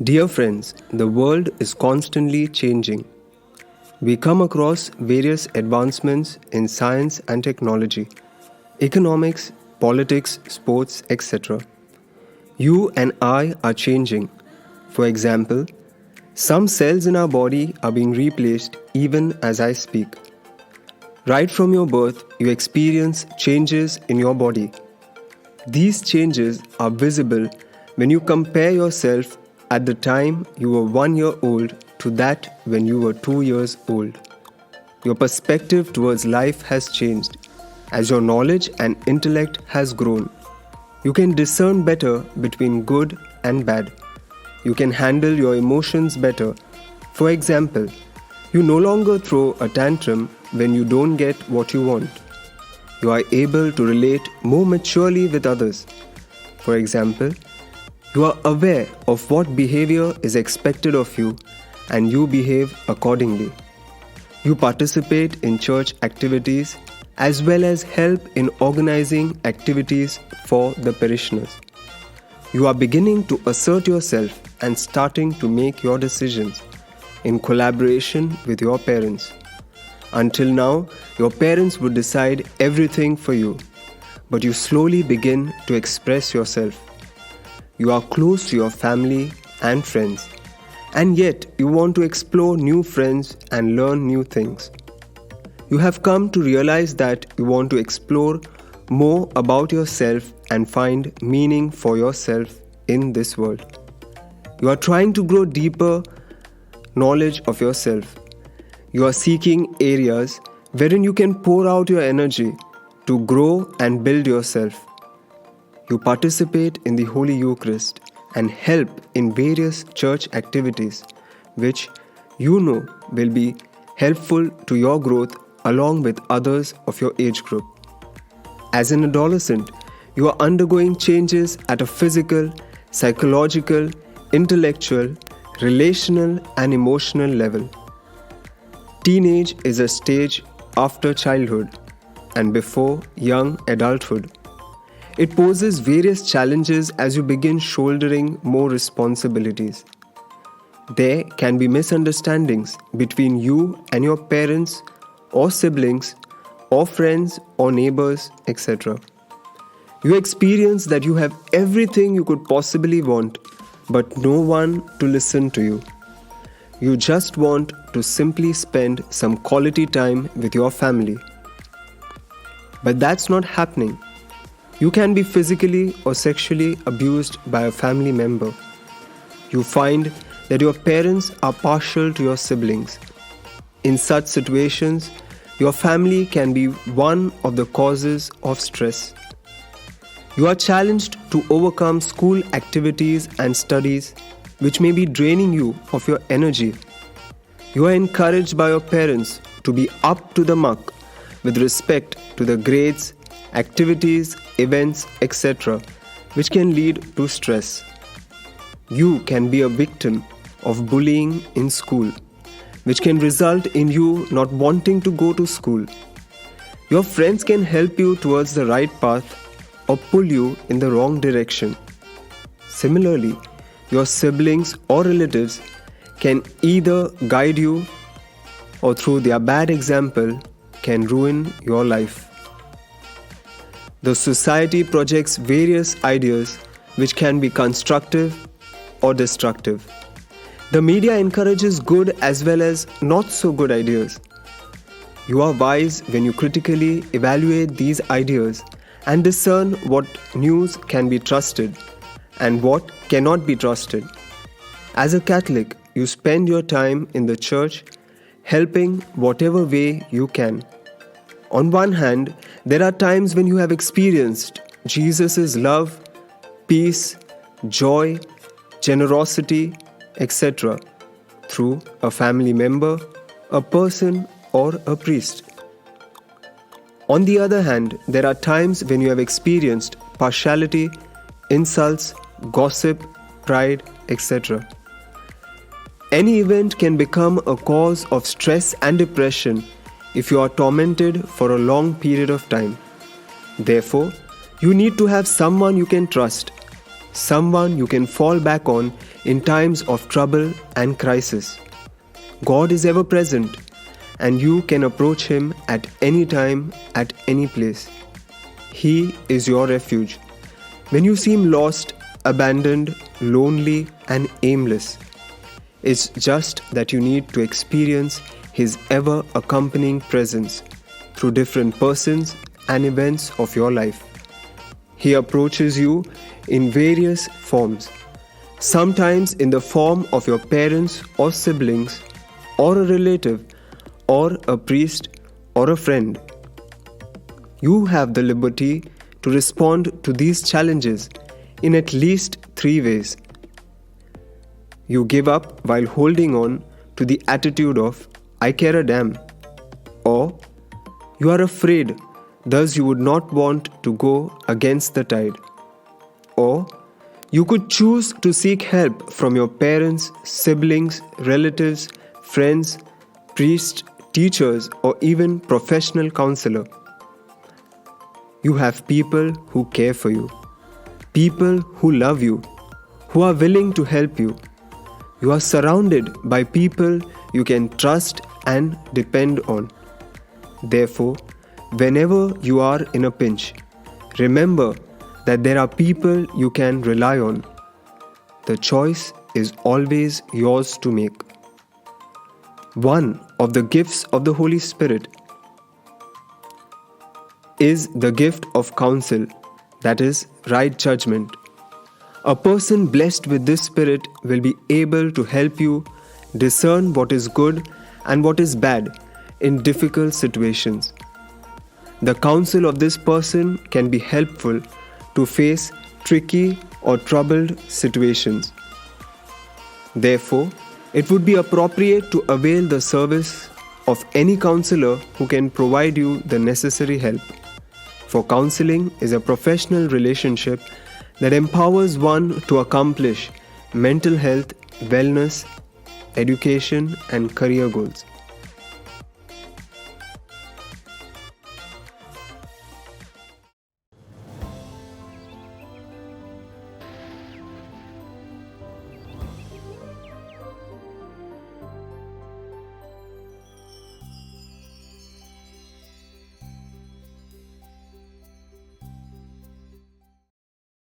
Dear friends, the world is constantly changing. We come across various advancements in science and technology, economics, politics, sports, etc. You and I are changing. For example, some cells in our body are being replaced even as I speak. Right from your birth, you experience changes in your body. These changes are visible when you compare yourself at the time you were 1 year old to that when you were 2 years old. Your perspective towards life has changed as your knowledge and intellect has grown. You can discern better between good and bad. You can handle your emotions better. For example, you no longer throw a tantrum when you don't get what you want. You are able to relate more maturely with others. For example, you are aware of what behavior is expected of you and you behave accordingly. You participate in church activities as well as help in organizing activities for the parishioners. You are beginning to assert yourself and starting to make your decisions in collaboration with your parents. Until now, your parents would decide everything for you, but you slowly begin to express yourself. You are close to your family and friends, and yet you want to explore new friends and learn new things. You have come to realize that you want to explore more about yourself and find meaning for yourself in this world. You are trying to grow deeper knowledge of yourself. You are seeking areas wherein you can pour out your energy to grow and build yourself. You participate in the Holy Eucharist and help in various church activities which you know will be helpful to your growth along with others of your age group. As an adolescent, you are undergoing changes at a physical, psychological, intellectual, relational and emotional level. Teenage is a stage after childhood and before young adulthood. It poses various challenges as you begin shouldering more responsibilities. There can be misunderstandings between you and your parents or siblings or friends or neighbors, etc. You experience that you have everything you could possibly want, but no one to listen to you. You just want to simply spend some quality time with your family. But that's not happening. You can be physically or sexually abused by a family member. You find that your parents are partial to your siblings. In such situations, your family can be one of the causes of stress. You are challenged to overcome school activities and studies which may be draining you of your energy. You are encouraged by your parents to be up to the mark with respect to the grades, activities, events, etc., which can lead to stress. You can be a victim of bullying in school, which can result in you not wanting to go to school. Your friends can help you towards the right path or pull you in the wrong direction. Similarly, your siblings or relatives can either guide you or through their bad example can ruin your life. The society projects various ideas which can be constructive or destructive. The media encourages good as well as not so good ideas. You are wise when you critically evaluate these ideas and discern what news can be trusted and what cannot be trusted. As a Catholic, you spend your time in the church helping whatever way you can. On one hand, there are times when you have experienced Jesus' love, peace, joy, generosity, etc. through a family member, a person, or a priest. On the other hand, there are times when you have experienced partiality, insults, gossip, pride, etc. Any event can become a cause of stress and depression if you are tormented for a long period of time. Therefore, you need to have someone you can trust. someone you can fall back on in times of trouble and crisis. God is ever present, and you can approach Him at any time, at any place. He is your refuge. When you seem lost, abandoned, lonely, and aimless, it's just that you need to experience His ever accompanying presence through different persons and events of your life. He approaches you in various forms, sometimes in the form of your parents or siblings, or a relative, or a priest, or a friend. You have the liberty to respond to these challenges in at least 3 ways. You give up while holding on to the attitude of, I care a damn. Or, you are afraid, thus you would not want to go against the tide. Or, you could choose to seek help from your parents, siblings, relatives, friends, priests, teachers, or even professional counselor. You have people who care for you, people who love you, who are willing to help you. You are surrounded by people you can trust and depend on. Therefore, whenever you are in a pinch, remember that there are people you can rely on. The choice is always yours to make. One of the gifts of the Holy Spirit is the gift of counsel, that is, right judgment. A person blessed with this Spirit will be able to help you discern what is good and what is bad in difficult situations. The counsel of this person can be helpful to face tricky or troubled situations. Therefore, it would be appropriate to avail the service of any counselor who can provide you the necessary help. For counseling is a professional relationship that empowers one to accomplish mental health, wellness, education, and career goals.